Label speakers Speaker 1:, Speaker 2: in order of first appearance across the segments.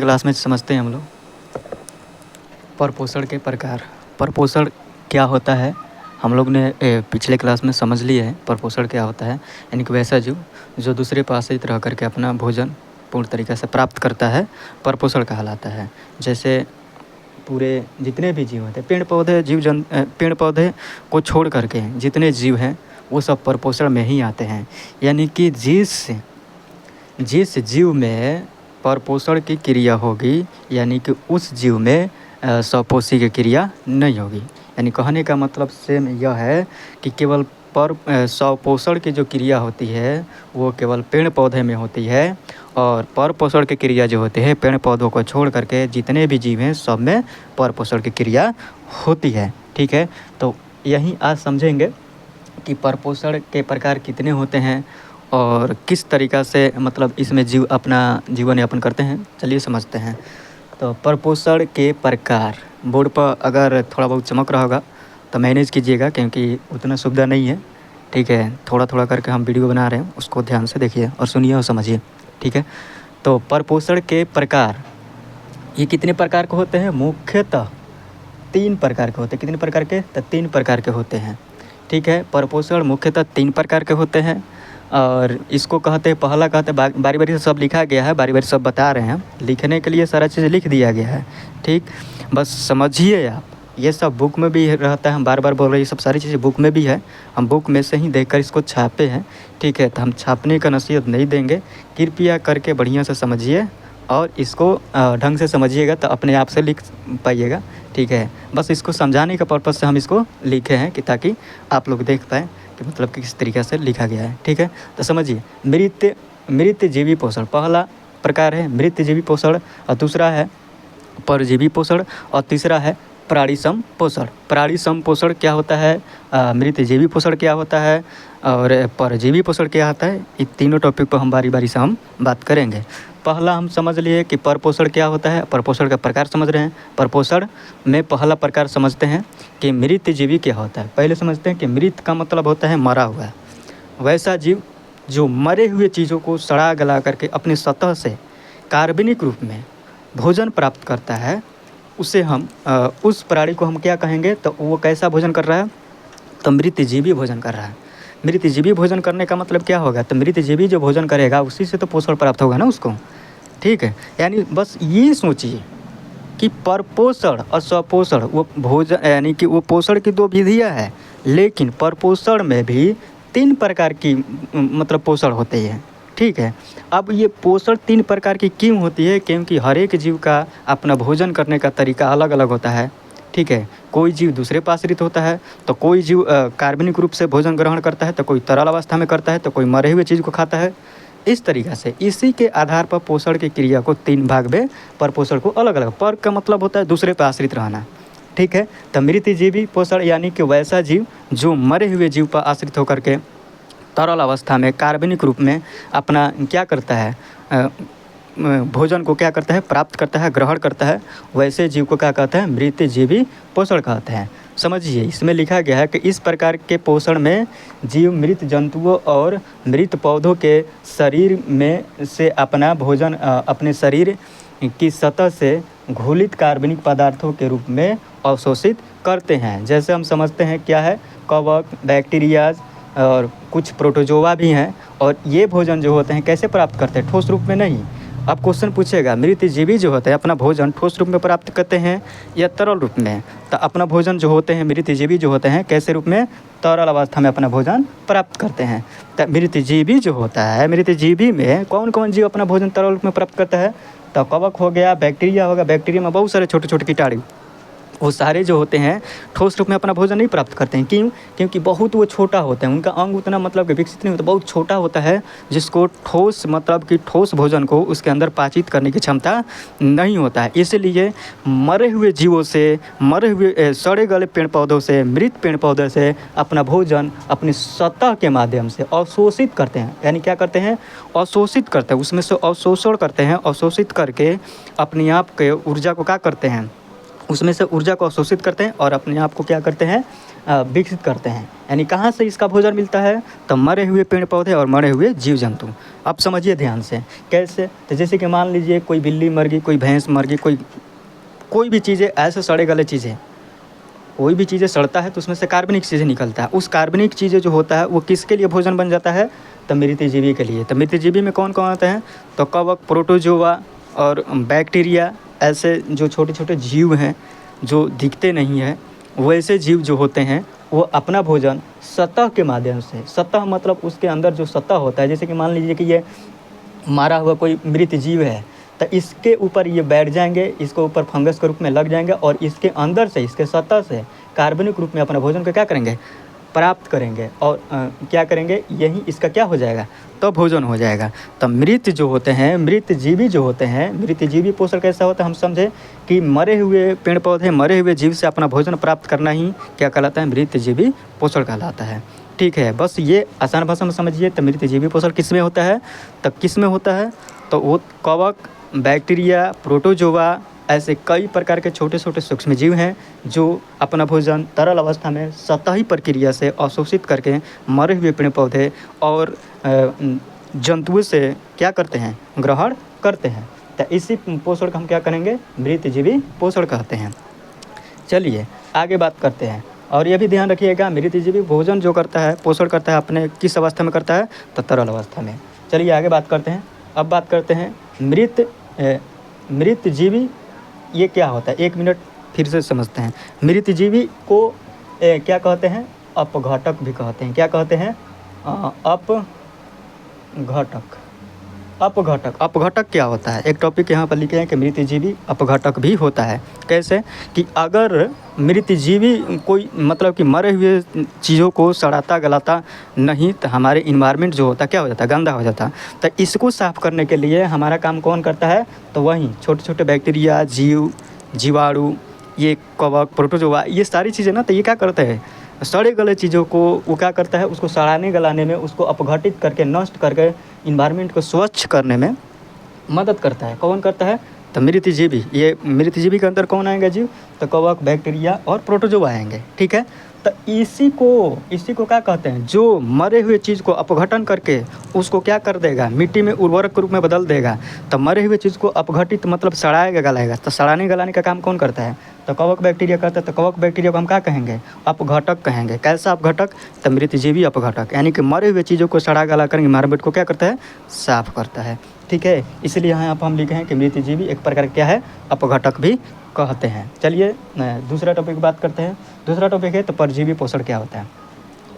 Speaker 1: के क्लास में समझते हैं हम लोग परपोषण के प्रकार। परपोषण क्या होता है हम लोग ने पिछले क्लास में समझ लिया है। परपोषण क्या होता है, यानी कि वैसा जीव जो दूसरे पे आश्रित रह करके अपना भोजन पूर्ण तरीक़े से प्राप्त करता है, परपोषण कहलाता है। जैसे पूरे जितने भी जीव होते हैं, पेड़ पौधे को छोड़ करके जितने जीव हैं वो सब परपोषण में ही आते हैं। यानी कि जिस जीव में परपोषण की क्रिया होगी, यानी कि उस जीव में स्वपोषी की क्रिया नहीं होगी। यानी कहने का मतलब सेम यह है कि केवल स्वपोषण की जो क्रिया होती है वो केवल पेड़ पौधे में होती है, और परपोषण की क्रिया जो होती है पेड़ पौधों को छोड़ करके जितने भी जीव हैं सब में परपोषण की क्रिया होती है। ठीक है, तो यहीं आज समझेंगे कि परपोषण के प्रकार कितने होते हैं और किस तरीक़ा से मतलब इसमें जीव अपना जीवन यापन करते हैं। चलिए समझते हैं। तो परपोषण के प्रकार, बोर्ड पर अगर थोड़ा बहुत चमक रहा होगा तो मैनेज कीजिएगा, क्योंकि उतना सुविधा नहीं है। ठीक है, थोड़ा थोड़ा करके हम वीडियो बना रहे हैं, उसको ध्यान से देखिए और सुनिए और समझिए। ठीक है, तो परपोषण के प्रकार ये कितने प्रकार के होते हैं? मुख्यतः 3 प्रकार के होते हैं। कितने प्रकार के? तो 3 प्रकार के होते हैं। ठीक है, परपोषण मुख्यतः 3 प्रकार के होते हैं, और इसको कहते हैं, पहला कहते हैं, बारी बारी से सब लिखा गया है, बारी बारी सब बता रहे हैं। लिखने के लिए सारा चीज़ लिख दिया गया है। ठीक, बस समझिए आप। ये सब बुक में भी रहता है, हम बार बार बोल रहे हैं, ये सब सारी चीज़ें बुक में भी है। हम बुक में से ही देखकर इसको छापे हैं। ठीक है, तो हम छापने का नसीहत नहीं देंगे। कृपया करके बढ़िया से समझिए और इसको ढंग से समझिएगा तो अपने आप से लिख पाइएगा। ठीक है, बस इसको समझाने का पर्पज़ से हम इसको लिखे हैं कि ताकि आप लोग देख पाएँ कि मतलब किस तरीक़े से लिखा गया है। ठीक है, तो समझिए। मृतजीवी पोषण पहला प्रकार है, मृतजीवी पोषण, और दूसरा है परजीवी पोषण, और तीसरा है प्राणी संपोषण। प्राणी संपोषण क्या होता है, मृतजीवी पोषण क्या होता है, और परजीवी पोषण क्या होता है, ये तीनों टॉपिक पर हम बारी बारी से हम बात करेंगे। पहला हम समझ लिए कि परपोषण क्या होता है, परपोषण का प्रकार समझ रहे हैं। परपोषण में पहला प्रकार समझते हैं कि मृतजीवी क्या होता है। पहले समझते हैं कि मृत का मतलब होता है मरा हुआ। वैसा जीव जो मरे हुए चीज़ों को सड़ा गला करके अपनी सतह से कार्बनिक रूप में भोजन प्राप्त करता है, उसे हम उस प्राणी को हम क्या कहेंगे? तो वो कैसा भोजन कर रहा है? तो मृतजीवी भोजन कर रहा है। मृतजीवी भोजन करने का मतलब क्या होगा? तो मृतजीवी जो भोजन करेगा उसी से तो पोषण प्राप्त होगा ना उसको। ठीक है, यानी बस ये सोचिए कि परपोषण और स्वपोषण वो भोजन, यानी कि वो पोषण की 2 विधियाँ हैं, लेकिन परपोषण में भी 3 प्रकार की मतलब पोषण होते हैं। ठीक है, अब ये पोषण 3 प्रकार की क्यों होती है? क्योंकि हर एक जीव का अपना भोजन करने का तरीका अलग अलग होता है। ठीक है, कोई जीव दूसरे पर आश्रित होता है, तो कोई जीव कार्बनिक रूप से भोजन ग्रहण करता है, तो कोई तरल अवस्था में करता है, तो कोई मरे हुए चीज़ को खाता है। इस तरीक़ा से इसी के आधार पर पोषण की क्रिया को 3 भाग में परपोषण को अलग अलग, पर का मतलब होता है दूसरे पर आश्रित रहना। ठीक है, तो मृतजीवी पोषण यानी कि वैसा जीव जो मरे हुए जीव पर आश्रित होकर के तरल अवस्था में कार्बनिक रूप में अपना क्या करता है, भोजन को क्या करता है? प्राप्त करता है, ग्रहण करता है। वैसे जीव को क्या कहते हैं? मृतजीवी पोषण कहते हैं। समझिए, इसमें लिखा गया है कि इस प्रकार के पोषण में जीव मृत जंतुओं और मृत पौधों के शरीर में से अपना भोजन अपने शरीर की सतह से घुलित कार्बनिक पदार्थों के रूप में अवशोषित करते हैं। जैसे हम समझते हैं क्या है, कवक, बैक्टीरियाज और कुछ प्रोटोजोआ भी हैं, और ये भोजन जो होते हैं कैसे प्राप्त करते हैं? ठोस रूप में नहीं। अब क्वेश्चन पूछेगा मृतजीवी जो होते हैं अपना भोजन ठोस रूप में प्राप्त करते हैं या तरल रूप में? तो अपना भोजन जो होते हैं मृतजीवी जो होते हैं कैसे रूप में? तरल अवस्था में अपना भोजन प्राप्त करते हैं। तो मृतजीवी जो होता है, मृतजीवी में कौन कौन जीव अपना भोजन तरल रूप में प्राप्त करता है? तो कवक हो गया, बैक्टीरिया होगा, बैक्टीरिया में बहुत सारे छोटे छोटे कीटाणु, वो सारे जो होते हैं ठोस रूप में अपना भोजन नहीं प्राप्त करते हैं। क्यों? क्योंकि बहुत वो छोटा होता है, उनका अंग उतना मतलब कि विकसित नहीं होता, बहुत छोटा होता है, जिसको ठोस मतलब कि ठोस भोजन को उसके अंदर पाचित करने की क्षमता नहीं होता है। इसलिए मरे हुए जीवों से, मरे हुए सड़े गले पेड़ पौधों से, मृत पेड़ पौधे से अपना भोजन अपनी सतह के माध्यम से अवशोषित करते हैं। यानी क्या करते हैं? अवशोषित करते हैं, उसमें से अवशोषण करते हैं। अवशोषित करके अपने आप के ऊर्जा को क्या करते हैं? उसमें से ऊर्जा को अवशोषित करते हैं और अपने आप को क्या करते हैं? विकसित करते हैं। यानी कहाँ से इसका भोजन मिलता है? तो मरे हुए पेड़ पौधे और मरे हुए जीव जंतु। अब समझिए ध्यान से कैसे। तो जैसे कि मान लीजिए कोई बिल्ली मर गई, कोई भैंस मर गई, कोई भी चीज़ें ऐसे सड़े गले चीज़ें, कोई भी चीज़ें सड़ता है तो उसमें से कार्बनिक चीज़ें निकलता है। उस कार्बनिक चीज़ें जो होता है वो किसके लिए भोजन बन जाता है? तो मृतजीवी के लिए। तो मृतजीवी में कौन कौन आते हैं? तो कवक, प्रोटोजोआ और बैक्टीरिया, ऐसे जो छोटे छोटे जीव हैं जो दिखते नहीं हैं, वैसे जीव जो होते हैं वो अपना भोजन सतह के माध्यम से, सतह मतलब उसके अंदर जो सतह होता है, जैसे कि मान लीजिए कि ये मारा हुआ कोई मृत जीव है तो इसके ऊपर ये बैठ जाएंगे, इसके ऊपर फंगस के रूप में लग जाएंगे और इसके अंदर से, इसके सतह से कार्बनिक रूप में अपना भोजन को क्या करेंगे? प्राप्त करेंगे। और क्या करेंगे? यही इसका क्या हो जाएगा? तो भोजन हो जाएगा। तो मृत जो होते हैं, मृत जीवी जो होते हैं, मृत जीवी पोषण कैसा होता है? हम समझे कि मरे हुए पेड़ पौधे, मरे हुए जीव से अपना भोजन प्राप्त करना ही क्या कहलाता है? मृत जीवी पोषण कहलाता है। ठीक है, बस ये आसान भाषा में समझिए। तो मृत जीवी पोषण किस में होता है? तो किस में होता है? तो वो कवक, बैक्टीरिया, प्रोटोजोआ, ऐसे कई प्रकार के छोटे छोटे सूक्ष्म जीव हैं जो अपना भोजन तरल अवस्था में सतही प्रक्रिया से अवशोषित करके मरे हुए पेड़ पौधे और जंतुओं से क्या करते हैं? ग्रहण करते हैं। तो इसी पोषण को हम क्या करेंगे? मृतजीवी पोषण कहते हैं। चलिए आगे बात करते हैं। और ये भी ध्यान रखिएगा, मृतजीवी भोजन जो करता है, पोषण करता है, अपने किस अवस्था में करता है? तो तरल अवस्था में। चलिए आगे बात करते हैं। अब बात करते हैं मृतजीवी ये क्या होता है? 1 मिनट फिर से समझते हैं। मृतजीवी को क्या कहते हैं? अपघटक भी कहते हैं। क्या कहते हैं? अपघटक। अपघटक, अपघटक क्या होता है? एक टॉपिक यहाँ पर लिखे हैं कि मृतजीवी अपघटक भी होता है। कैसे? कि अगर मृतजीवी कोई मतलब कि मरे हुए चीज़ों को सड़ाता गलाता नहीं तो हमारे इन्वायरमेंट जो होता है क्या हो जाता है? गंदा हो जाता। तो इसको साफ़ करने के लिए हमारा काम कौन करता है? तो वहीं छोटे छोटे बैक्टीरिया, जीव, जीवाणु, ये कवक, प्रोटोजोआ, ये सारी चीज़ें ना, तो ये क्या करते हैं? सड़े गले चीज़ों को वो क्या करता है? उसको सड़ाने गलाने में, उसको अपघटित करके, नष्ट करके इन्वायरमेंट को स्वच्छ करने में मदद करता है। कौन करता है? तो मृतजीवी। ये मृतजीवी के अंदर कौन आएंगे? जीव। तो कवक, बैक्टीरिया और प्रोटोजोआ आएंगे। ठीक है, तो इसी को क्या कहते हैं? जो मरे हुए चीज़ को अपघटन करके उसको क्या कर देगा? मिट्टी में उर्वरक के रूप में बदल देगा। तो मरे हुए चीज़ को अपघटित मतलब सड़ाएगा, गलाएगा। तो सड़ाने गलाने का काम कौन करता है? तो कवक बैक्टीरिया करता है। तो कवक बैक्टीरिया को हम क्या कहेंगे? अपघटक कहेंगे। कैसा अपघटक? तो मृतजीवी अपघटक, यानी कि मरे हुए चीज़ों को सड़ा गला कर इन्वायरमेंट को क्या करता है? साफ करता है। ठीक है, इसलिए यहाँ पर हम लिखे हैं कि मृतजीवी एक प्रकार क्या है? अपघटक भी कहते हैं। चलिए दूसरा टॉपिक बात करते हैं। दूसरा टॉपिक है तो परजीवी पोषण क्या होता है?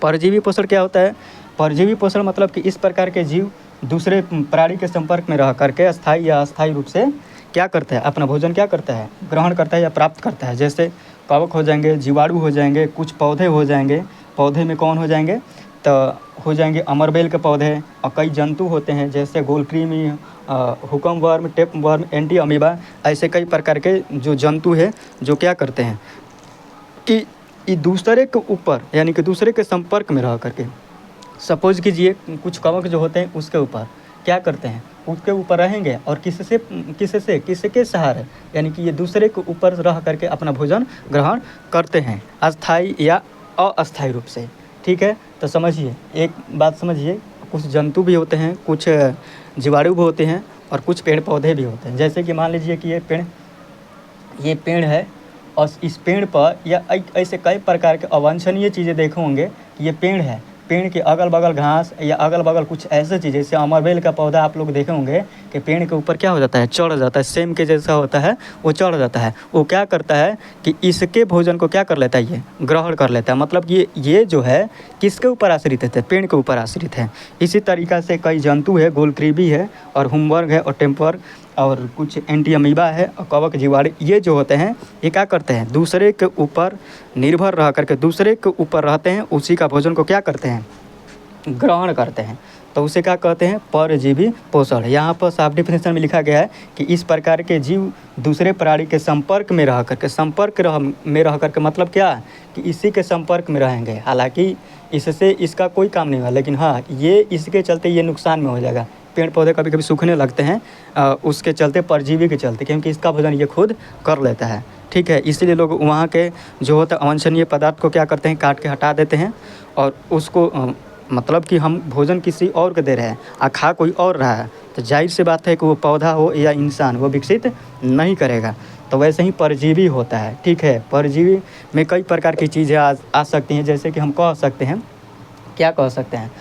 Speaker 1: परजीवी पोषण क्या होता है? परजीवी पोषण मतलब कि इस प्रकार के जीव दूसरे प्राणी के संपर्क में रह करके स्थायी या अस्थायी रूप से क्या करता है? अपना भोजन क्या करता है? ग्रहण करता है या प्राप्त करता है। जैसे कवक हो जाएंगे, जीवाणु हो जाएंगे, कुछ पौधे हो जाएंगे। पौधे में कौन हो जाएंगे? तो हो जाएंगे अमरबेल के पौधे। और कई जंतु होते हैं जैसे गोलकृमि, हुकम worm, tape worm, anti amoeba, ऐसे कई प्रकार के जो जंतु है जो क्या करते हैं कि ये दूसरे के ऊपर, यानी कि दूसरे के संपर्क में रह करके, सपोज कीजिए कुछ कवक जो होते हैं उसके ऊपर क्या करते हैं? उसके ऊपर रहेंगे और किसके सहारे, यानी कि ये दूसरे के ऊपर रह करके अपना भोजन ग्रहण करते हैं, अस्थाई या अस्थायी रूप से। ठीक है, तो समझिए, एक बात समझिए, कुछ जंतु भी होते हैं, कुछ जीवाणु भी होते हैं और कुछ पेड़ पौधे भी होते हैं। जैसे कि मान लीजिए कि ये पेड़ है और इस पेड़ पर या ऐसे कई प्रकार के अवांछनीय चीज़ें देखे होंगे कि ये पेड़ है, पेड़ के अगल बगल घास या अगल बगल कुछ ऐसे चीज़, जैसे अमरबेल का पौधा आप लोग देखे होंगे कि पेड़ के ऊपर क्या हो जाता है? चढ़ जाता है, सेम के जैसा होता है, वो चढ़ जाता है। वो क्या करता है कि इसके भोजन को क्या कर लेता है? ये ग्रहण कर लेता है। मतलब ये जो है किसके ऊपर आश्रित है? पेड़ के ऊपर आश्रित है। इसी तरीक़ा से कई जंतु है, गोलकृमि है और हुमवर्ग है और टेम्पर और कुछ एंटी अमीबा है और कवक, जीवाणु, ये जो होते हैं ये क्या करते हैं? दूसरे के ऊपर निर्भर रह करके, दूसरे के ऊपर रहते हैं, उसी का भोजन को क्या करते हैं? ग्रहण करते हैं। तो उसे क्या कहते हैं? परजीवी पोषण। यहाँ पर साफ डेफिनेशन में लिखा गया है कि इस प्रकार के जीव दूसरे प्राणी के संपर्क में रह करके, मतलब क्या? कि इसी के संपर्क में रहेंगे। हालांकि इससे इसका कोई काम नहीं हुआ, लेकिन हाँ, ये इसके चलते ये नुकसान में हो जाएगा। पेड़ पौधे कभी कभी सूखने लगते हैं उसके चलते, परजीवी के चलते, क्योंकि इसका भोजन ये खुद कर लेता है। ठीक है। इसीलिए लोग वहाँ के जो होता है अवांछनीय पदार्थ को क्या करते हैं, काट के हटा देते हैं और उसको मतलब कि हम भोजन किसी और को दे रहे हैं खा कोई और रहा है, तो जाहिर सी बात है कि वो पौधा हो या इंसान वो विकसित नहीं करेगा। तो वैसे ही परजीवी होता है, ठीक है। परजीवी में कई प्रकार की चीज़ें आ सकती हैं, जैसे कि हम कह सकते हैं, क्या कह सकते हैं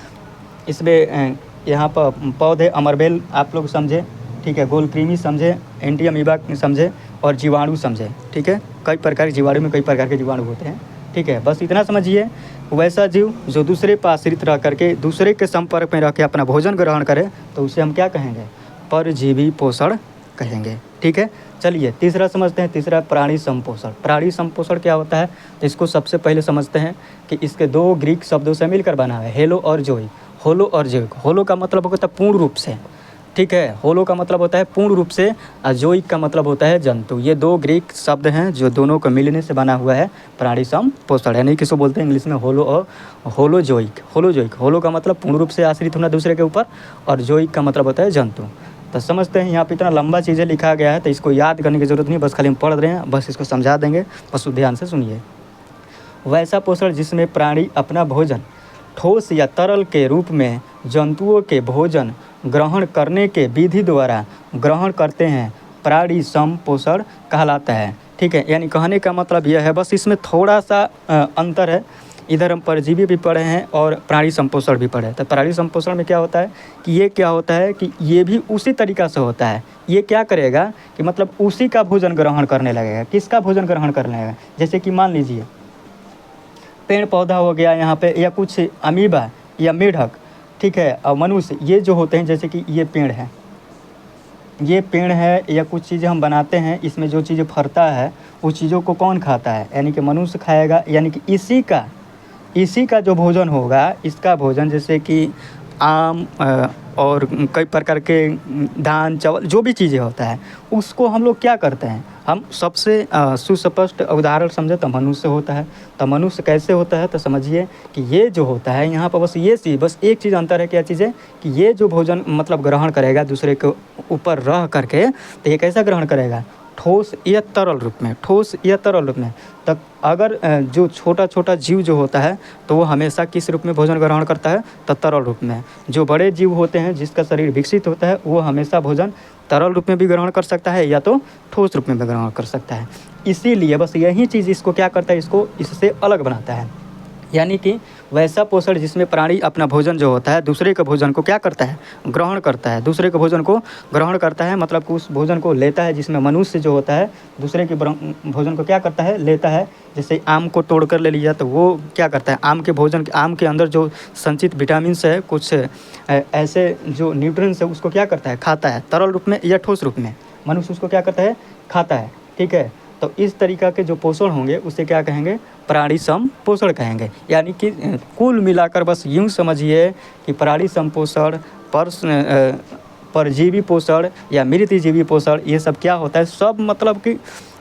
Speaker 1: इसमें, यहाँ पर पौधे अमरबेल आप लोग समझे, ठीक है। गोलकृमि समझे, एंटी अमीबा समझे और जीवाणु समझे, ठीक है। कई प्रकार के जीवाणु में कई प्रकार के जीवाणु होते हैं, ठीक है। बस इतना समझिए। वैसा जीव जो दूसरे पर आश्रित रह करके दूसरे के संपर्क में रह के अपना भोजन ग्रहण करे तो उसे हम क्या कहेंगे, परजीवी पोषण कहेंगे, ठीक है। चलिए तीसरा समझते हैं। तीसरा प्राणी संपोषण। प्राणी संपोषण क्या होता है, तो इसको सबसे पहले समझते हैं कि इसके दो ग्रीक शब्दों से मिलकर बना है, हेलो और जोई। होलो और जोइक। होलो का मतलब होता है पूर्ण रूप से, ठीक है। होलो का मतलब होता है पूर्ण रूप से और जोइक का मतलब होता है जंतु। ये दो ग्रीक शब्द हैं जो दोनों को मिलने से बना हुआ है प्राणी संपोषण, यानी किसको बोलते हैं इंग्लिश में होलो और होलो जोइक। होलो जोइक, होलो का मतलब पूर्ण रूप से आश्रित होना दूसरे के ऊपर और जोइक का मतलब होता है जंतु। तो समझते हैं, यहाँ पे इतना लंबा चीज़ें लिखा गया है तो इसको याद करने की ज़रूरत नहीं, बस खाली हम पढ़ रहे हैं, बस इसको समझा देंगे, बस ध्यान से सुनिए। वैसा पोषण जिसमें प्राणी अपना भोजन ठोस या तरल के रूप में जंतुओं के भोजन ग्रहण करने के विधि द्वारा ग्रहण करते हैं, प्राणी संपोषण कहलाता है, ठीक है। यानी कहने का मतलब यह है, बस इसमें थोड़ा सा अंतर है। इधर हम परजीवी भी पढ़े हैं और प्राणी संपोषण भी पढ़े। तो प्राणी संपोषण में क्या होता है कि ये क्या होता है कि ये भी उसी तरीक़ा से होता है। ये क्या करेगा कि मतलब उसी का भोजन ग्रहण करने लगेगा। किसका भोजन ग्रहण करने लगेगा, जैसे कि मान लीजिए पेड़ पौधा हो गया यहाँ पे, या कुछ अमीबा या मेढक, ठीक है, और मनुष्य, ये जो होते हैं, जैसे कि ये पेड़ है, ये पेड़ है, या कुछ चीज़ें हम बनाते हैं, इसमें जो चीज़ें फरता है उस चीज़ों को कौन खाता है, यानी कि मनुष्य खाएगा। यानी कि इसी का जो भोजन होगा, इसका भोजन जैसे कि आम और कई प्रकार के धान चावल जो भी चीज़ें होता है उसको हम लोग क्या करते हैं, हम सबसे सुस्पष्ट उदाहरण समझे तो मनुष्य होता है। तो मनुष्य कैसे होता है, तो समझिए कि ये जो होता है यहाँ पर बस एक चीज़ अंतर है। क्या चीज़ है कि ये जो भोजन मतलब ग्रहण करेगा दूसरे के ऊपर रह करके, तो ये कैसा ग्रहण करेगा, ठोस या तरल रूप में। तब अगर जो छोटा छोटा जीव जो होता है तो वो हमेशा किस रूप में भोजन ग्रहण करता है, तो तरल रूप में। जो बड़े जीव होते हैं जिसका शरीर विकसित होता है वो हमेशा भोजन तरल रूप में भी ग्रहण कर सकता है या तो ठोस रूप में भी ग्रहण कर सकता है। इसीलिए बस यही चीज़ इसको क्या करता है, इसको इससे अलग बनाता है। यानी कि वैसा पोषण जिसमें प्राणी अपना भोजन जो होता है दूसरे के भोजन को क्या करता है, ग्रहण करता है। दूसरे के भोजन को ग्रहण करता है मतलब कि उस भोजन को लेता है, जिसमें मनुष्य जो होता है दूसरे के भोजन को क्या करता है, लेता है। जैसे आम को तोड़ कर ले लिया तो वो क्या करता है, आम के अंदर जो संचित विटामिन है, कुछ ऐसे जो न्यूट्रिएंट्स है, उसको क्या करता है, खाता है, तरल रूप में या ठोस रूप में। मनुष्य उसको क्या करता है, खाता है, ठीक है। तो इस तरीक़ा के जो पोषण होंगे उसे क्या कहेंगे, प्राणी संपोषण कहेंगे। यानी कि कुल मिलाकर बस यूँ समझिए कि प्राणी संपोषण, परजीवी पोषण या मृतजीवी पोषण, ये सब क्या होता है, सब मतलब कि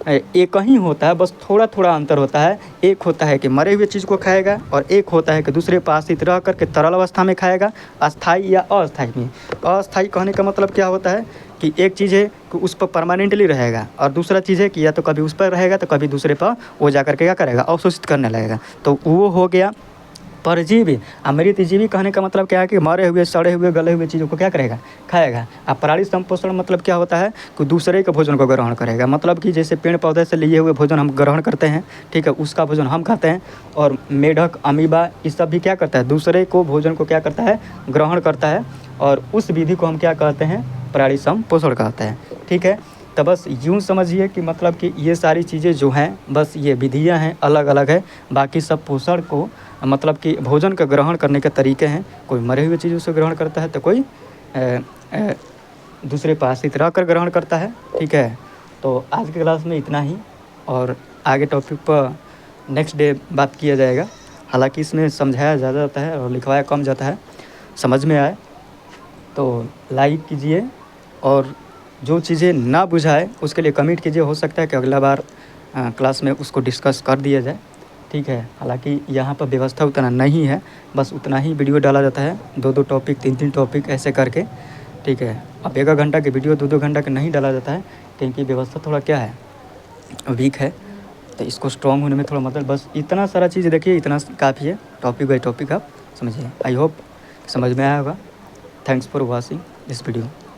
Speaker 1: एक ही होता है, बस थोड़ा थोड़ा अंतर होता है। एक होता है कि मरे हुए चीज़ को खाएगा और एक होता है कि दूसरे पास स्थित रह करके तरल अवस्था में खाएगा, अस्थाई या अस्थाई में। अस्थाई कहने का मतलब क्या होता है कि एक चीज़ है कि उस पर परमानेंटली रहेगा और दूसरा चीज़ है कि या तो कभी उस पर रहेगा तो कभी दूसरे पर वो जा करके क्या करेगा, अवशोषित करने लगेगा। तो वो हो गया परजीवी। मृतजीवी कहने का मतलब क्या है कि मरे हुए, सड़े हुए, गले हुए चीज़ों को क्या करेगा, खाएगा। अब प्राणी संपोषण मतलब क्या होता है कि दूसरे के भोजन को ग्रहण करेगा। मतलब कि जैसे पेड़ पौधे से लिए हुए भोजन हम ग्रहण करते हैं, ठीक है, उसका भोजन हम खाते हैं। और मेढक, अमीबा, ये सब भी क्या करता है, दूसरे को भोजन को क्या करता है, ग्रहण करता है। और उस विधि को हम क्या कहते हैं, प्राणी संपोषण कहते हैं, ठीक है। तो बस यूँ समझिए कि मतलब कि ये सारी चीज़ें जो हैं बस ये विधियाँ हैं, अलग अलग है। बाकी सब पोषण को मतलब कि भोजन का ग्रहण करने के तरीके हैं। कोई मरे हुए चीज़ों से ग्रहण करता है तो कोई दूसरे पास ही रह कर ग्रहण करता है, ठीक है। तो आज के क्लास में इतना ही, और आगे टॉपिक पर नेक्स्ट डे बात किया जाएगा। हालांकि इसमें समझाया ज़्यादा जाता है और लिखवाया कम जाता है। समझ में आए तो लाइक कीजिए, और जो चीज़ें ना बुझाए उसके लिए कमेंट कीजिए। हो सकता है कि अगला बार क्लास में उसको डिस्कस कर दिया जाए, ठीक है। हालांकि यहाँ पर व्यवस्था उतना नहीं है, बस उतना ही वीडियो डाला जाता है, 2-2 टॉपिक, 3-3 टॉपिक ऐसे करके, ठीक है। अब 1 घंटा के वीडियो 2-2 घंटा के नहीं डाला जाता है, क्योंकि व्यवस्था थोड़ा क्या है, वीक है, तो इसको स्ट्रॉन्ग होने में थोड़ा मतलब बस इतना सारा चीज़ देखिए, इतना काफ़ी है। टॉपिक बाई टॉपिक आप समझिए। आई होप समझ में आया होगा। Thanks for watching this video.